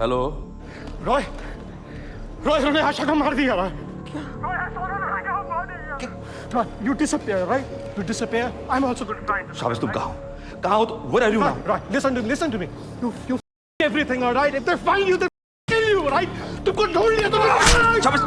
Hello. Roy, Roy उन्होंने आशा को मार दिया। Roy, you disappear, right? You disappear. I'm also going to die. शाबाश, तुम कहाँ हो? कहाँ हो? Where are you now? Right, listen to me. You everything, all right? If they find you, they kill you, right? तुमको ढूंढ लिया तुमने। शाबाश।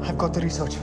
I've got the research.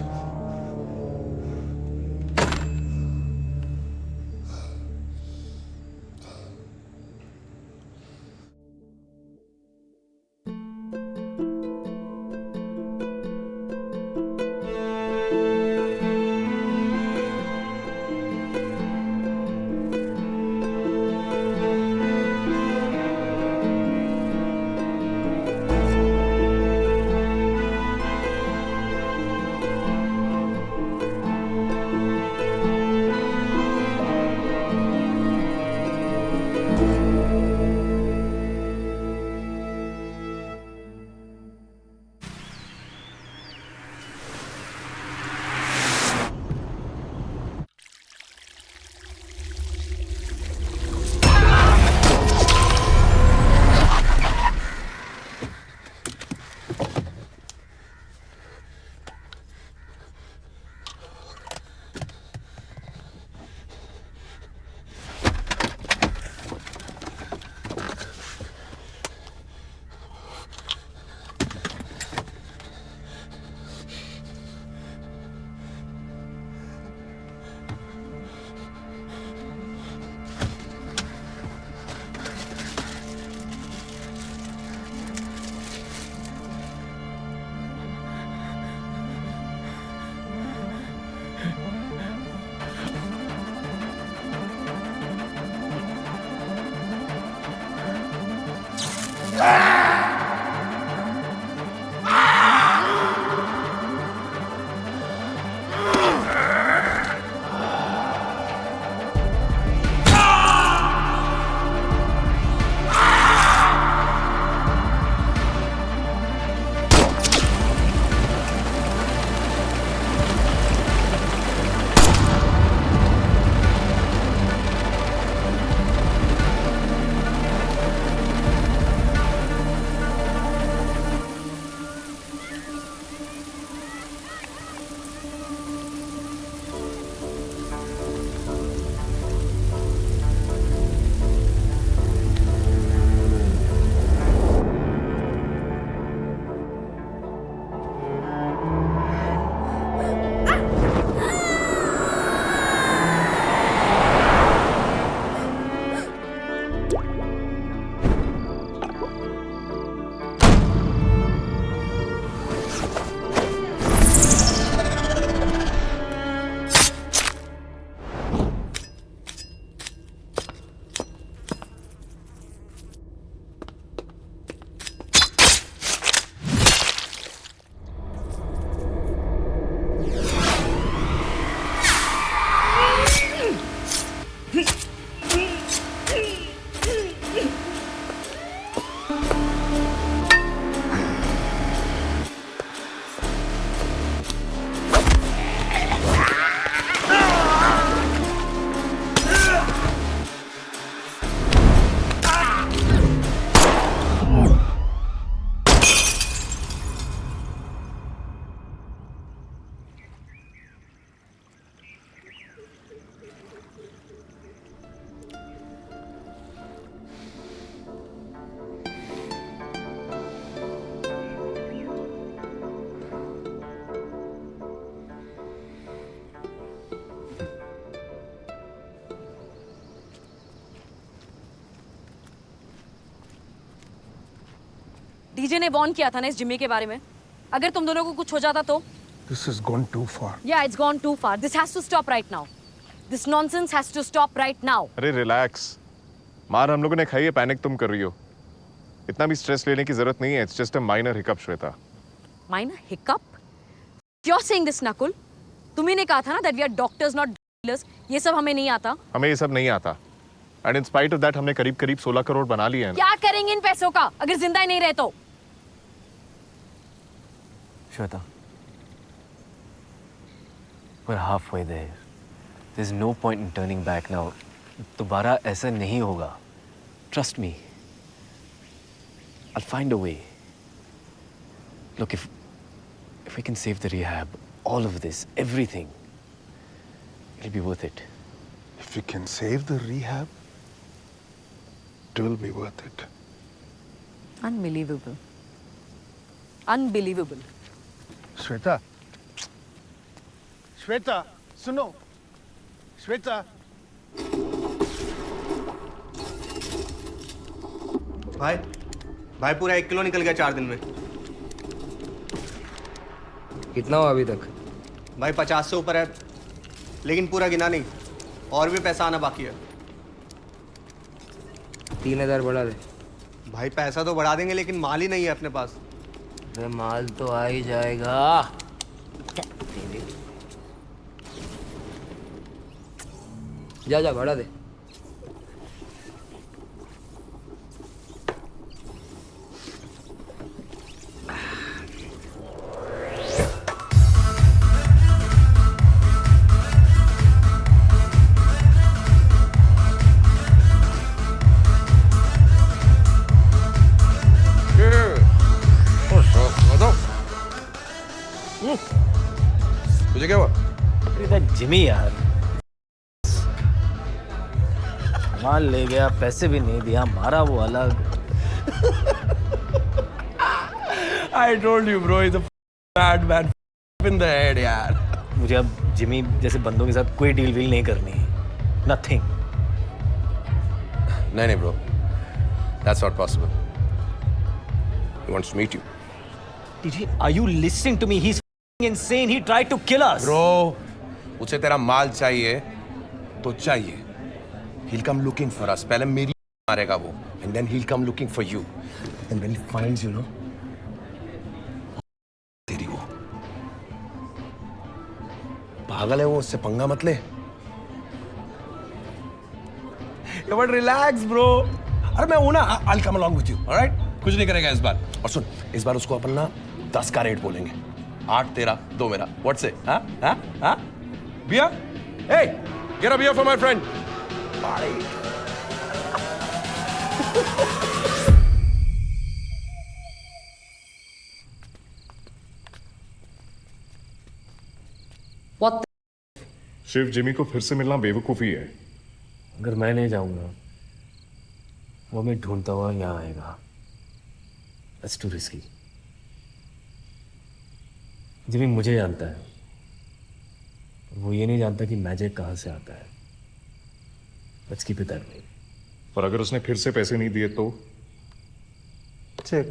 DJ ने वॉर्न किया था ना इस जिम्मी के बारे में। अगर तुम दोनों को कुछ हो जाता तो? This has gone too far. Yeah, it's gone too far. This has to stop right now. This nonsense has to stop right now. अरे रिलैक्स, मार हम लोगों ने खाई है, पैनिक तुम कर रही हो। इतना भी स्ट्रेस लेने की जरूरत नहीं है। It's just a minor hiccup Shweta. Minor hiccup? You're saying this, Nakul? तुम्ही ने कहा था ना that we are doctors not dealers. ये सब हमें नहीं आता। हमें ये सब नहीं आता। And in spite of that हमने करीब करीब 16 करोड़ बना लिए हैं। क्या करेंगे इन पैसों का अगर जिंदा ही नहीं रहे तो? Shweta, we're halfway there. There's no point in turning back now. दोबारा ऐसा नहीं होगा. Trust me. I'll find a way. Look, if we can save the rehab, all of this, everything, it'll be worth it. If we can save the rehab, it will be worth it. Unbelievable. Unbelievable. Shweta. Shweta, सुनो. Shweta. भाई पूरा 1 kilo निकल गया 4 दिन में। कितना हुआ अभी तक? भाई 50 से ऊपर है, लेकिन पूरा गिना नहीं, और भी पैसा आना बाकी है। 3000 बढ़ा दे। भाई पैसा तो बढ़ा देंगे, लेकिन माल ही नहीं है अपने पास। अरे माल तो आ ही जाएगा। जा जा बढ़ा दे। तुझे क्या हुआ? अरे जिमी यार, माल ले गया, पैसे भी नहीं दिया, मारा वो अलग। I told you, bro. He's a bad man in the head, यार. मुझे अब जिमी जैसे बंदों के साथ कोई डील वील नहीं करनी है। Nothing. नहीं, bro. That's not possible. He wants to meet you. Are you listening to me? He's insane. He tried to kill us. Bro, उसे तेरा माल चाहिए तो चाहिए. He'll come looking for us. पहले मेरी मारेगा वो, and then he'll come looking for you. And when he finds you, no, तेरी वो पागल है वो, उससे पंगा मत ले. But relax, bro. अरे मैं हूं ना. I'll come along with you. All right? कुछ नहीं करेगा इस बार. और सुन, इस बार उसको अपन ना 10 का रेट बोलेंगे. 8 तेरा, 2 मेरा. What say? हाँ? Beer? Hey, get a beer for my friend. Party. What the... Shiv, Jimmy को फिर से मिलना बेवकूफी है। अगर मैं नहीं जाऊंगा, वो मैं ढूंढता हुआ यहाँ आएगा। That's too risky. जिमी मुझे जानता है, वो ये नहीं जानता कि मैजिक कहाँ से आता है। Let's keep it that way. और अगर उसने फिर से पैसे नहीं दिए तो? Check.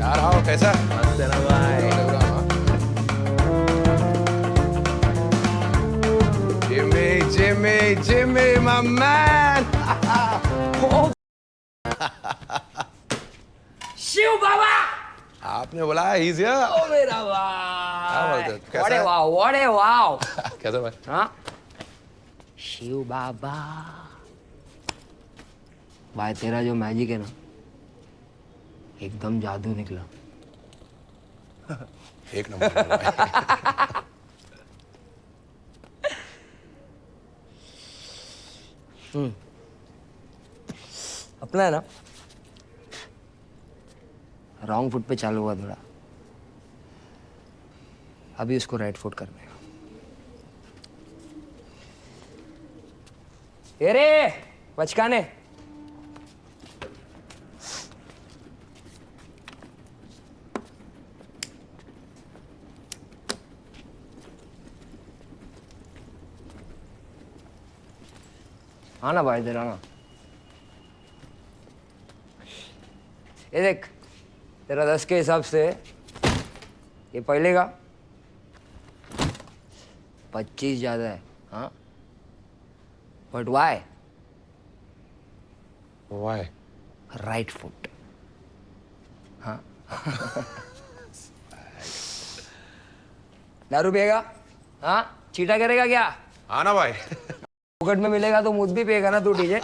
यार आओ, कैसा? Jimmy, my man. शिव बाबा! आपने बोला he's here. ओ मेरा क्या बोलते हो? वाह! कैसा What a है? wow, what a wow! कैसा भाई? हाँ? शिव बाबा, भाई तेरा जो मैजिक है ना, एकदम जादू निकला। एक नंबर भाई. अपना है ना, रॉन्ग फुट पे चालू हुआ थोड़ा, अभी उसको राइट फुट करने का। ए रे बचकाने, आना भाई इधर आना। ये देख, तेरा 10 के हिसाब से ये पहले का 25 ज्यादा है। हाँ, but why? Why? Right foot. हाँ। दारू पिएगा? हाँ, चीटा करेगा क्या? हाँ ना भाई। पॉकेट में मिलेगा तो मुझ भी पिएगा ना तू डीजे?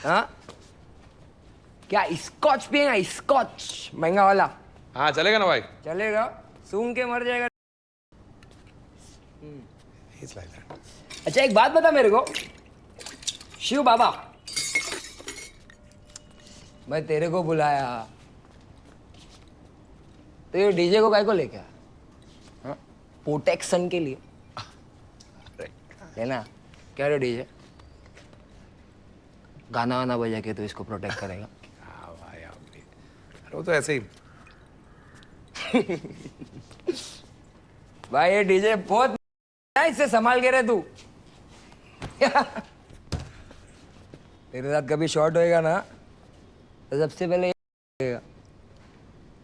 हाँ, क्या स्कॉच पिएगा? स्कॉच महंगा वाला। हाँ चलेगा ना भाई। चलेगा, सूंघ के मर जाएगा। He's like that. अच्छा एक बात बता मेरे को, शिव बाबा, मैं तेरे को बुलाया तो ये डीजे को काय को लेके आया? हाँ? प्रोटेक्शन के लिए है ना? क्या रे डीजे, गाना वाना बजा के तो इसको प्रोटेक्ट करेगा? हाँ भाई आपने, वो तो ऐसे ही। भाई ये डीजे बहुत इससे संभाल के रहे तू। तेरे साथ कभी शॉर्ट होएगा ना तो सबसे पहले ये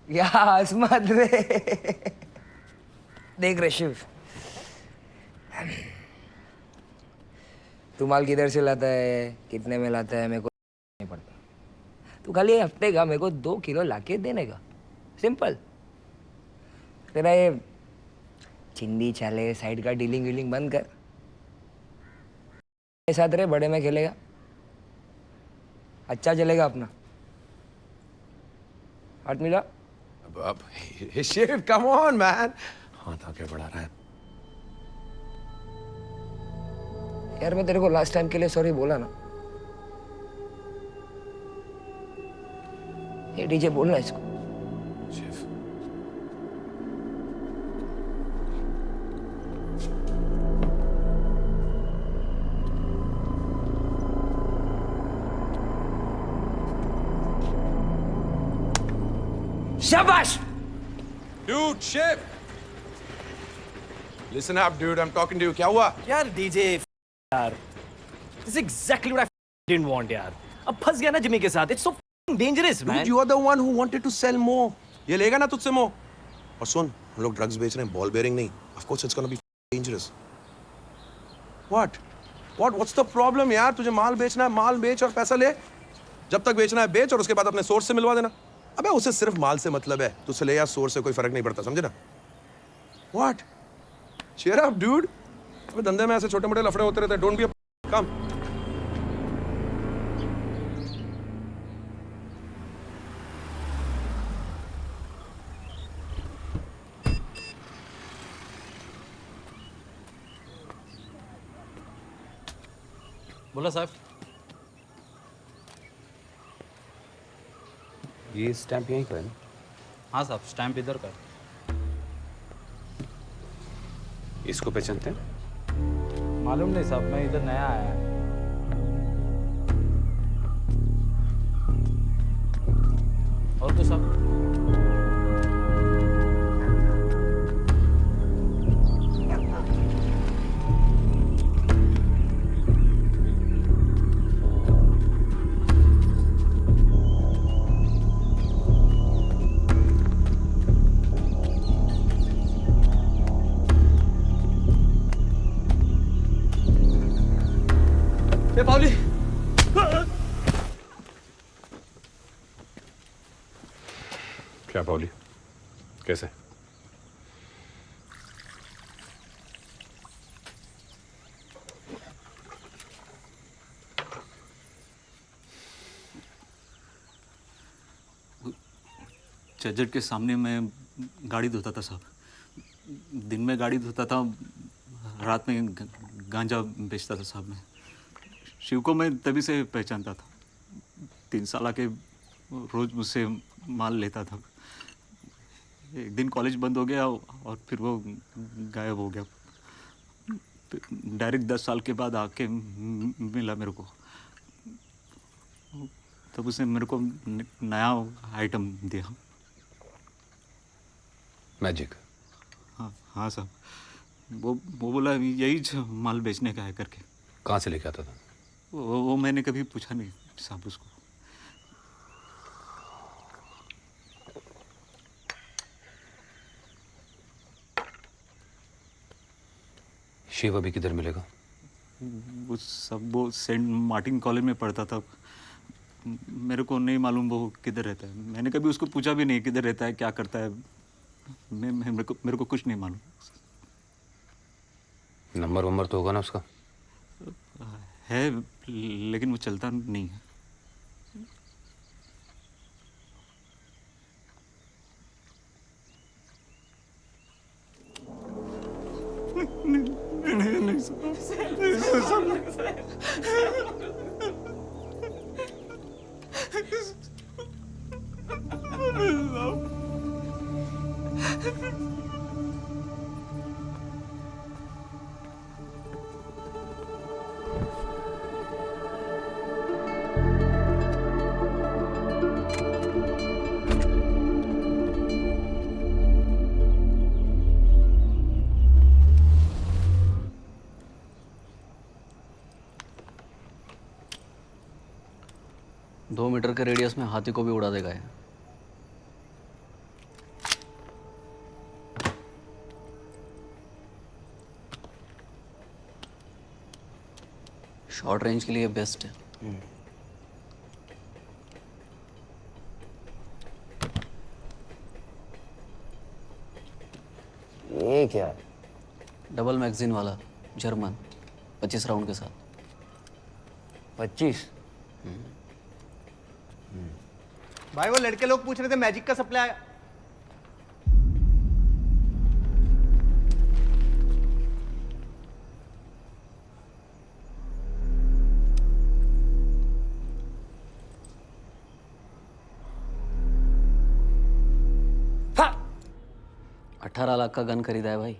या मत रे। देख रे शिव, तू माल किधर से लाता है, कितने में लाता है, मेरे को नहीं पड़ता। तू खाली हफ्ते का मेरे को 2 किलो लाके देने का, सिंपल। तेरा ये चिंदी चाले साइड का डीलिंग वीलिंग बंद कर, मेरे साथ रे, बड़े में खेलेगा, अच्छा चलेगा अपना। हाथ मिला। अब शिव कम ऑन मैन, हाथ आगे बढ़ा रहा है। यार मैं तेरे को लास्ट टाइम के लिए सॉरी बोला ना। ये डीजे बोलना इसको। शिव शाबाश। Dude, Shiv! Listen up, dude. I'm talking to you. क्या हुआ? यार डीजे यार, this is exactly what I didn't want यार। अब फंस गया ना जिमी के साथ। It's so dangerous, man. Dude, you are the one who wanted to sell more. ये लेगा ना तुझसे more? और सुन, हम लोग ड्रग्स बेच रहे हैं, बॉल बेयरिंग नहीं। Of course, it's gonna be dangerous. What? What's the problem यार? तुझे माल बेचना है, माल बेच और पैसा ले। जब तक बेचना है बेच और उसके बाद अपने सोर्स से मिलवा देना। अबे उसे सिर्फ माल से मतलब है, तुझसे ले या सोर्स से कोई फर्क नहीं पड़ता, समझे ना? What? Cheer up, dude. अबे धंधे में ऐसे छोटे मोटे लफड़े होते रहते हैं। Don't be a come. बोला साहब। ये स्टैंप यहीं का है ना? हाँ साहब, स्टैम्प इधर का। इसको पहचानते हैं? मालूम नहीं साहब, मैं इधर नया आया है। और तो साहब ये पावली। क्या पाउली, कैसे? जज के सामने मैं गाड़ी धोता था साहब। दिन में गाड़ी धोता था, रात में गांजा बेचता था साहब। मैं शिव को मैं तभी से पहचानता था। 3 साल के रोज मुझसे माल लेता था। एक दिन कॉलेज बंद हो गया और फिर वो गायब हो गया। डायरेक्ट 10 साल के बाद आके मिला मेरे को। तब उसने मेरे को नया आइटम दिया। मैजिक। हाँ हाँ साहब, वो बोला यही माल बेचने का है करके। कहाँ से लेके आता था? वो मैंने कभी पूछा नहीं साहब उसको। शिव अभी किधर मिलेगा? वो सेंट मार्टिन कॉलेज में पढ़ता था। मेरे को नहीं मालूम वो किधर रहता है। मैंने कभी उसको पूछा भी नहीं किधर रहता है, क्या करता है। मेरे को कुछ नहीं मालूम। नंबर वंबर तो होगा ना उसका? है लेकिन वो चलता नहीं है। दो मीटर के रेडियस में हाथी को भी उड़ा देगा ये। शॉर्ट रेंज के लिए बेस्ट है। ये क्या? डबल मैगजीन वाला जर्मन 25 राउंड के साथ। 25? भाई वो लड़के लोग पूछ रहे थे मैजिक का सप्लाई। हाँ! 18 लाख का गन खरीदा है भाई।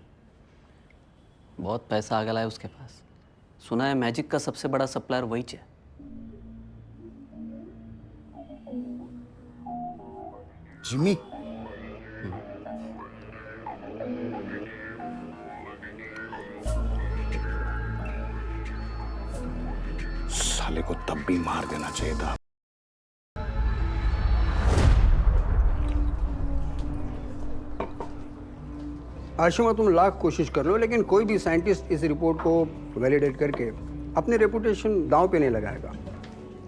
बहुत पैसा आ गया है उसके पास। सुना है मैजिक का सबसे बड़ा सप्लायर वही है। जिमी, साले को तब भी मार देना चाहिए था। आशुमा, तुम लाख कोशिश कर लो लेकिन कोई भी साइंटिस्ट इस रिपोर्ट को वैलिडेट करके अपनी रेपुटेशन दांव पे नहीं लगाएगा,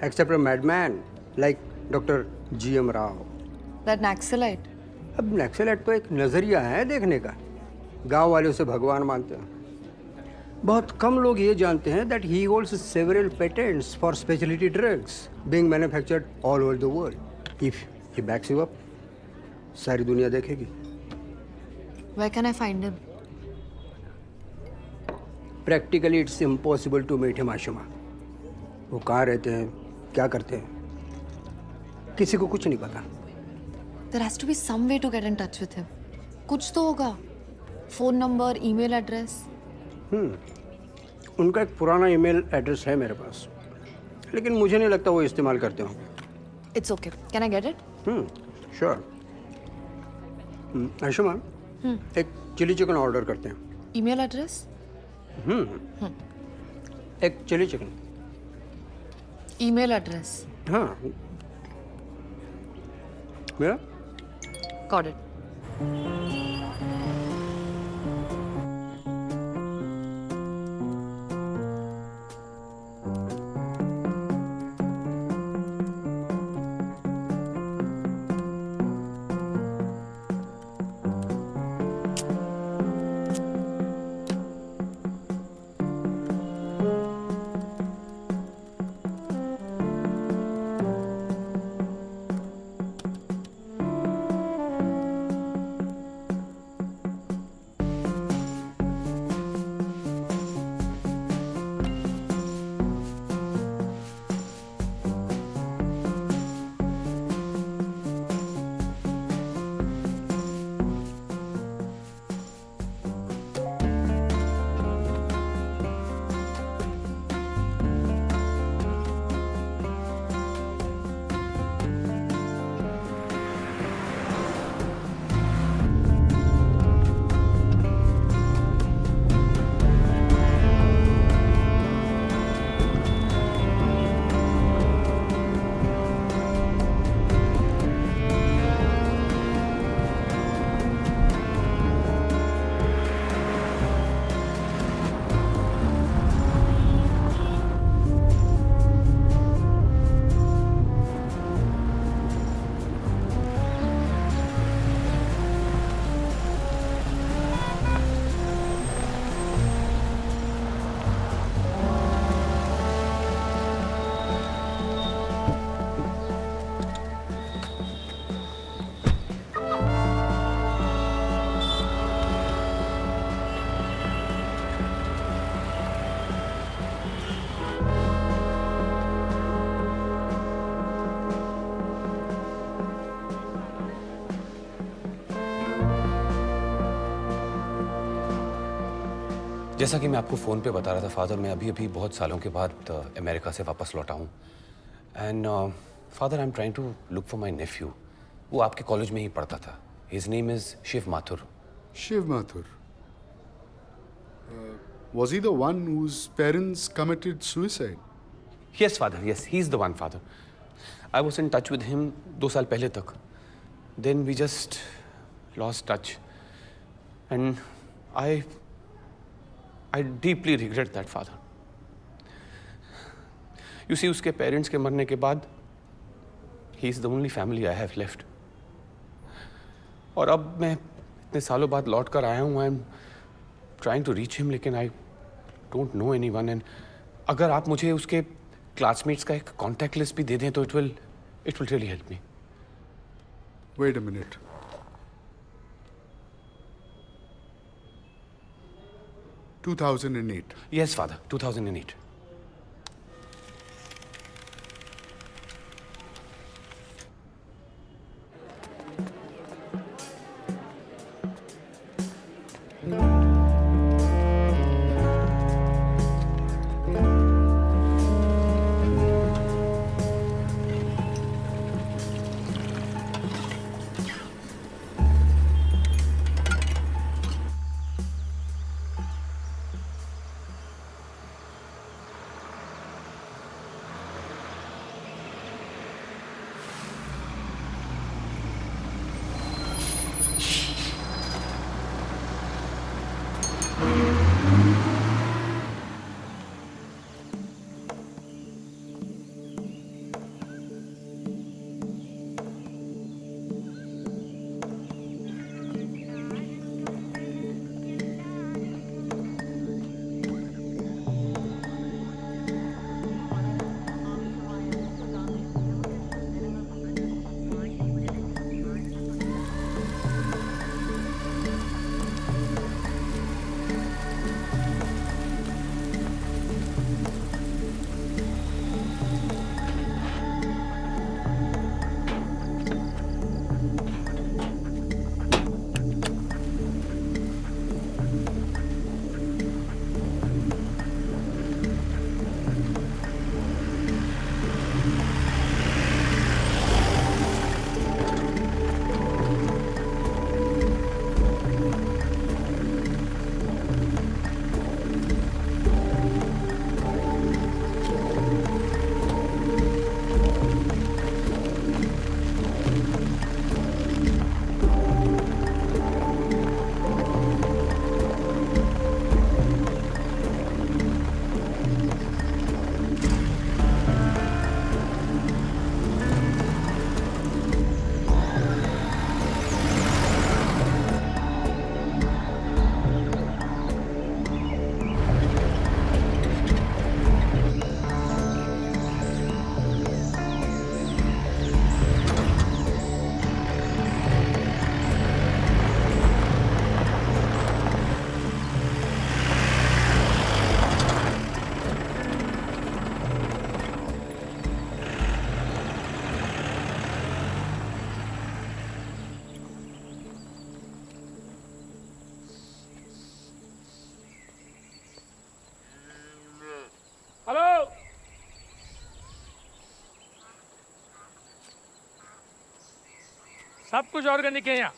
except a madman like doctor GM Rao. That Naxalite. अब नक्सलाइट तो एक नज़रिया है देखने का। गांव वाले उसे भगवान मानते हैं। बहुत कम लोग ये जानते हैं that he holds several patents for speciality drugs being manufactured all over the world. If he backs you up, सारी दुनिया देखेगी। Where can I find him? Practically it's impossible to meet him Ashuma. वो कहाँ रहते हैं, क्या करते हैं, किसी को कुछ नहीं पता। There has to be some way to get in touch with him. कुछ तो होगा। Phone number, email address. उनका एक पुराना ईमेल एड्रेस है मेरे पास, लेकिन मुझे नहीं लगता वो इस्तेमाल करते होंगे। It's okay. Can I get it? Sure. Ashuma, एक चिली चिकन ऑर्डर करते हैं। Email address? एक चिली चिकन। Email address. हाँ, मेरा Got it. जैसा कि मैं आपको फ़ोन पे बता रहा था फादर, मैं अभी अभी बहुत सालों के बाद अमेरिका से वापस लौटा हूँ। And father, I am trying to look for my nephew. वो आपके कॉलेज में ही पढ़ता था। His name is Shiv Mathur. Shiv Mathur. Was he the one whose parents committed suicide? Yes, father. Yes, he's the one, father. I was in touch with him 2 साल पहले तक. Then we just lost touch. And I deeply regret that, father. You see, उसके parents के मरने के बाद he is the only family I have left. और अब मैं इतने सालों बाद लौट कर आया हूँ। I am trying to reach him, लेकिन I don't know anyone. And अगर आप मुझे उसके क्लासमेट्स का एक कॉन्टैक्ट लिस्ट भी दे दें तो it will really help me. Wait a minute. (2008) Yes, father, 2008. सब कुछ ऑर्गेनिक है यहाँ।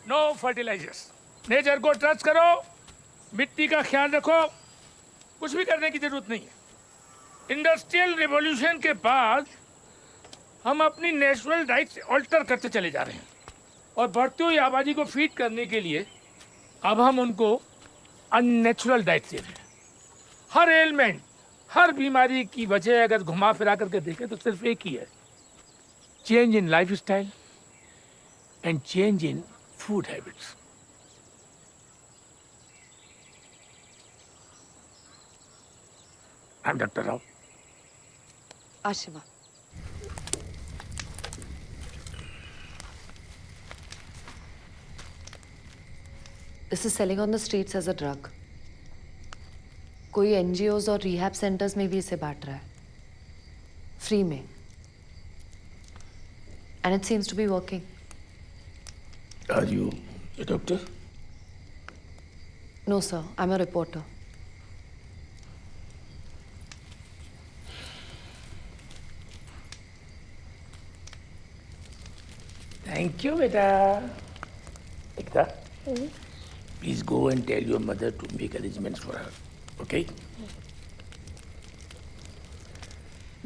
No fertilisers. नेचर को ट्रस्ट करो, मिट्टी का ख्याल रखो, कुछ भी करने की जरूरत नहीं है। इंडस्ट्रियल रिवॉल्यूशन के बाद हम अपनी नेचुरल डाइट से ऑल्टर करते चले जा रहे हैं और बढ़ती हुई आबादी को फीड करने के लिए अब हम उनको अननेचुरल डाइट दे रहे हैं। हर एलिमेंट, हर बीमारी की वजह अगर घुमा फिरा करके देखें तो सिर्फ एक ही है, change in life style and change in food habits. I am doctor Rao. Ashima, This is selling on the streets as a drug. कोई NGOs और रिहैब सेंटर्स में भी इसे बांट रहा है, फ्री में, and it seems to be working. Are you a doctor? No, sir. I'm a reporter. Thank you, beta. Ekta, please go and tell your mother to make arrangements for her. Okay?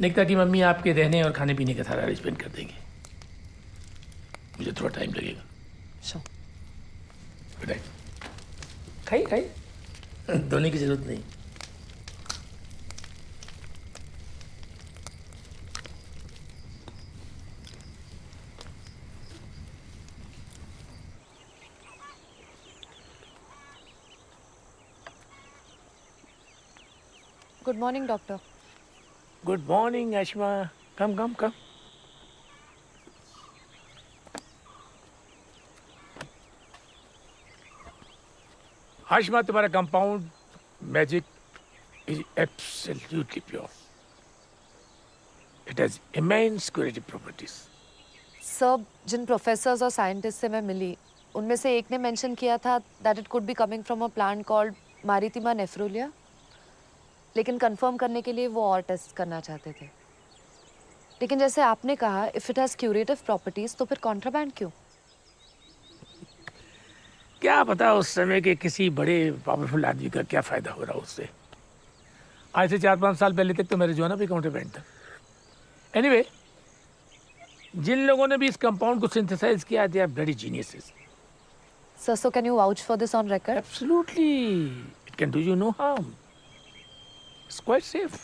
Nikita की mummy आपके रहने और खाने पीने का सारा arrangement कर देंगे. मुझे थोड़ा टाइम लगेगा. Sure. बेटा, खाइए. धोने की जरूरत नहीं. Good morning, doctor. Good morning, Ashma. Come. Ashma, तुम्हारा compound magic is absolutely pure. It has immense curative properties. Sir, जिन प्रोफेसर्स और साइंटिस्ट से मैं मिली, उनमें से एक ने मेंशन किया था that it could be coming from a plant called maritima nephrolia. लेकिन कंफर्म करने के लिए वो और टेस्ट करना चाहते थे. लेकिन जैसे आपने कहा, if it has curative properties, तो फिर कॉन्ट्राबैंड क्यों? क्या पता उस समय के किसी बड़े पावरफुल आदमी का क्या फायदा हो रहा उससे. आज से 4-5 साल पहले तक तो मेरे जो है ना भी काउंटरबैंड था. एनीवे, जिन लोगों ने भी इस कंपाउंड को सिंथेसाइज किया, they are bloody geniuses. Sir, so can you vouch for this on record? Absolutely. It can do you no harm. It's quite safe.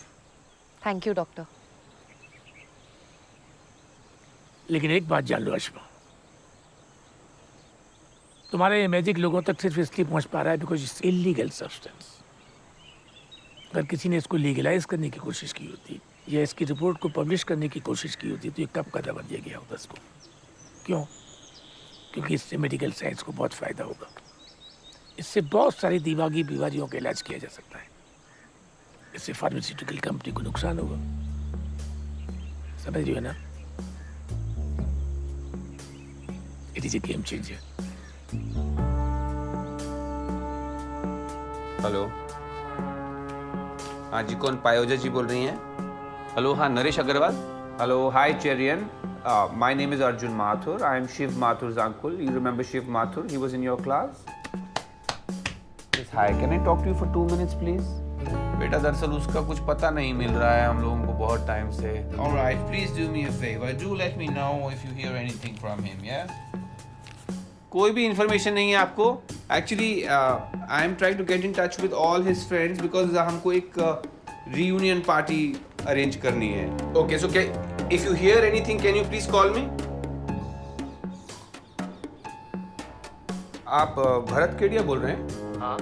Thank you, doctor. लेकिन एक बात जान लो अश्मा, तुम्हारे ये मैजिक लोगों तक सिर्फ इसलिए पहुंच पा रहा है बिकॉज इट्स इलीगल सब्सटेंस. अगर किसी ने इसको लीगलाइज करने की कोशिश की होती या इसकी रिपोर्ट को पब्लिश करने की कोशिश की होती तो ये कब कदम बन दिया गया होता इसको. क्यों? क्योंकि इससे मेडिकल साइंस को बहुत फ़ायदा होगा. इससे बहुत सारी दिमागी बीमारियों का इलाज किया जा सकता है. इससे फार्मास्यूटिकल कंपनी को नुकसान होगा. समझ रही हो ना? It is a game changer. Hello. हाँ जी, कौन? पायोजा जी बोल रही हैं? हेलो, हाँ, Naresh Agarwal. Hello, hi Cherian. My name is Arjun Mathur. I am Shiv माथुर's uncle. You remember Shiv Mathur? He was in your class. Yes, hi. Can I talk to you for 2 minutes, please? बेटा, दरअसल उसका कुछ पता नहीं मिल रहा है हम लोगों को बहुत टाइम से. All right, please do me a favor. Do let me know if you hear anything from him, yeah? कोई भी इन्फॉर्मेशन नहीं है आपको? Actually I am trying to get in touch with all his friends because हमको एक reunion party arrange करनी है. Okay, so if you hear anything can you please call me. आप भरत केडिया बोल रहे हैं? हाँ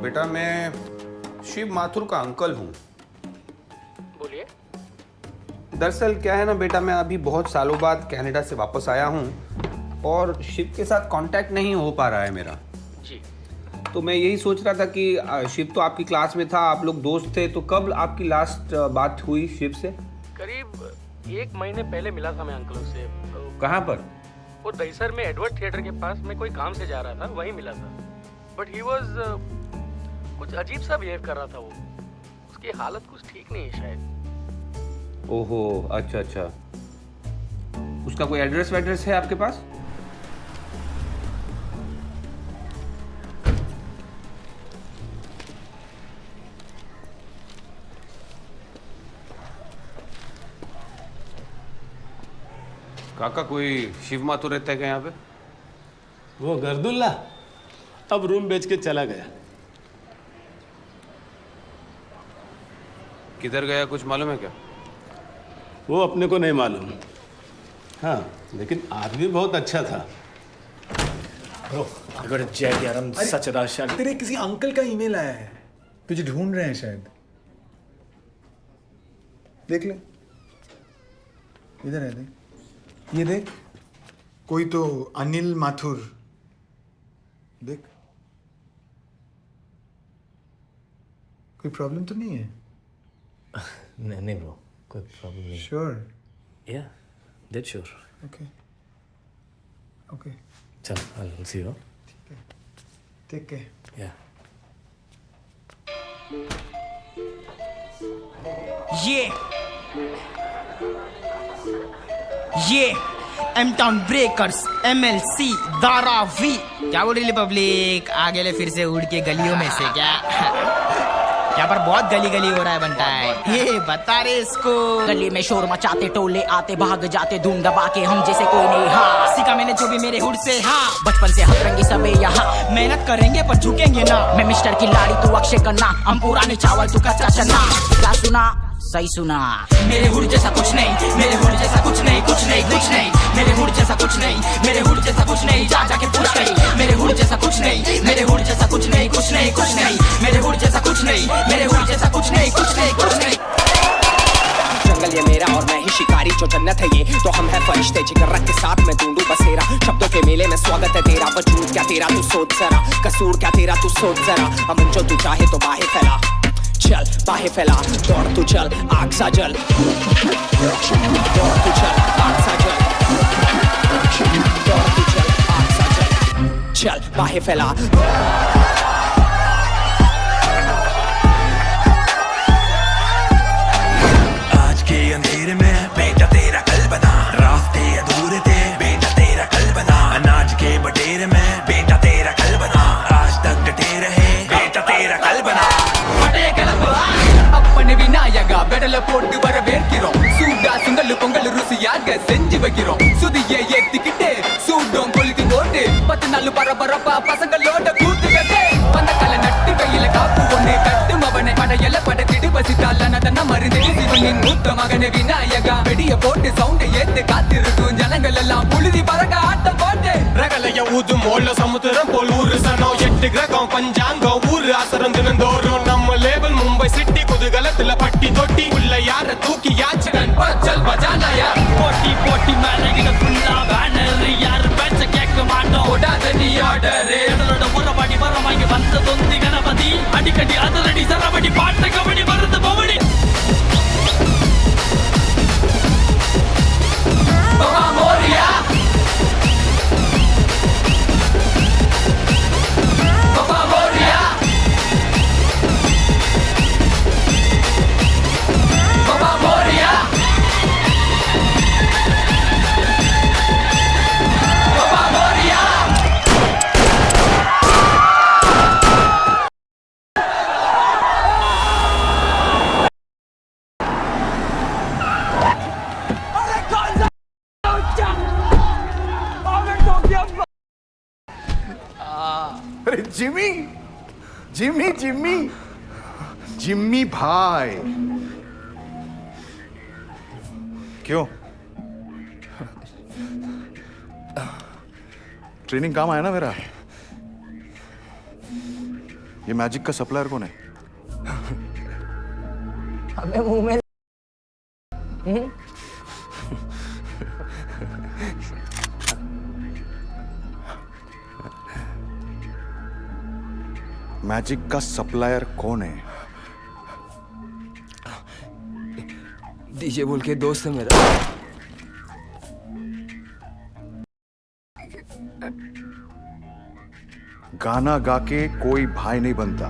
बेटा, मैं शिव माथुर का अंकल हूँ. बोलिए. दरअसल क्या है ना बेटा, मैं अभी बहुत सालों बाद कनाडा से वापस आया हूँ और शिव के साथ कांटेक्ट नहीं हो पा रहा है मेरा. जी. तो मैं यही सोच रहा था कि शिव तो आपकी क्लास में था, आप लोग दोस्त थे, तो कब आपकी लास्ट बात हुई शिव से? करीब 1 महीने पहले मिला था मैं अंकल से. कहाँ पर? वो दहीसर में एडवर्ड थिएटर के पास. मैं कोई काम से जा रहा था, वहीं मिला था. बट ही वॉज कुछ अजीब सा बिहेव कर रहा था. वो उसकी हालत कुछ ठीक नहीं है शायद. ओहो, अच्छा. उसका कोई एड्रेस वैड्रेस है आपके पास? काका, कोई शिव माथुर रहता है क्या यहाँ पे? वो गर्दुल्ला अब रूम बेच के चला गया. किधर गया कुछ मालूम है क्या? वो अपने को नहीं मालूम. हाँ, लेकिन आदमी बहुत अच्छा था. Bro, I got a jet यार. I'm such a rush. तेरे किसी अंकल का ईमेल आया है, तुझे ढूंढ रहे हैं शायद. देख ले, इधर है. देख, ये देख, कोई तो अनिल माथुर. देख, कोई प्रॉब्लम तो नहीं है? नहीं ब्रो, कोई प्रॉब्लम नहीं. श्योर? या, डेड श्योर. ओके. चल, I'll see you. ठीक है. Take care. Yeah. ये M town breakers MLC Dharavi. क्या बोल रही पब्लिक? आ गए फिर से उड़ के गलियों में से क्या? यहाँ पर बहुत गली गली हो रहा है बनता है। ये बता रहे इसको। गली में शोर मचाते, टोले आते, भाग जाते, धूम दबा के, हम जैसे कोई नहीं। हाँ, सीखा मैंने जो भी मेरे हुड से। हाँ, बचपन से हथरंगी सबे यहाँ। मेहनत करेंगे पर झुकेंगे ना। मैं मिस्टर की लाड़ी, तू अक्षय करना। हम पुराने चावल, तू कच्चा चना। क्या सुना? सही सुना। मेरे हुड जैसा कुछ नहीं, मेरे हुड जैसा कुछ नहीं, कुछ नहीं, कुछ नहीं। मेरे हुड जैसा कुछ नहीं, मेरे हुड जैसा कुछ नहीं। जा जाके पूछ नहीं। मेरे हुड जैसा कुछ नहीं, मेरे हुड जैसा कुछ नहीं, कुछ नहीं, कुछ नहीं। मेरे हुड जैसा कुछ नहीं, मेरे हुड जैसा कुछ नहीं, कुछ नहीं, कुछ नहीं। जंगल ये मेरा और मैं ही शिकारी, जो जन्नत है ये तो हम है फरिश्ते। जिगर रख के साथ में ढूंढूं बसेरा, शब्दों के मेले में स्वागत है तेरा। वजूद क्या तेरा तू सोच जरा, कसूर क्या तेरा तू सोच जरा। अमन जो तू चाहे तो बाहें फैला, चल बाहें फैला। दौड़ तू चल आग सा जल, दौड़ तू चल आग सा जल, दौड़ तू चल आग सा जल, चल बाहें फैला। आज के अंधेरे में बेटा तेरा कल बना, रास्ते अधूरे थे बेटा तेरा कल बना। अनाज के बटेरे में बेटा तेरा कल बना, आज तक डटे रहे बेटा तेरा कल बना। அப்பனை விநாயகா பெடல போட்டு வர வேர்க்கிறோம். சூடா சுண்டல் பொங்கல் ருசியாக செஞ்சு வைக்கிறோம். சுதியை ஏத்திக்கிட்டு சூடம் கொளுத்தி போட்டு 10 நாள் பரபரப்பா பசங்களோட கூத்து கட்டு. வந்த கலை நட்டு கையில காப்பு ஒண்ணு கட்டும் அவனை படையல படத்திடு பசித்தால் அனதன மருந்தடி சிவனின் மூத்த மகனை விநாயகா. வெடிய போட்டு சவுண்டை ஏத்து காத்திருக்கும் ஜனங்கள் எல்லாம் புழுதி பறக்க ஆட்டம் போட்டு. ரகலைய ஊதும் ஓல சமுத்திரம் போல் ஊரு சனம். 8 கிரகம் பஞ்சாங்கம் ஊரு அசரம் தினந்தோறும். நம்ம லேபிள் மும்பை சிட்டி குதூகலத்துல பட்டி தொட்டி உள்ள யார தூக்கி யாச்சகன் பச்சல் பஜானாயா. போட்டி போட்டி மேலகிட ஃபுல்லா பேனர். யாரு பேச்ச கேட்க மாட்டோம். ஓடாத நீ ஆர்டர். அதனோட உறவாடி வரமாங்கி வந்த தொந்தி கணபதி. அடிக்கடி அதரடி சரவடி பாட்ட கபடி மருந்து பவடி. பாபா மோரியா, பாபா மோரியா, பாபா மோரியா, பாபா மோரியா. अरे जिमी, जिमी, जिमी, जिम्मी भाई। क्यों? ट्रेनिंग काम आया ना मेरा? ये मैजिक का सप्लायर कौन है? अबे मुंह में मैजिक का सप्लायर कौन है? डीजे बोल के दोस्त है मेरा। गाना गा के कोई भाई नहीं बनता।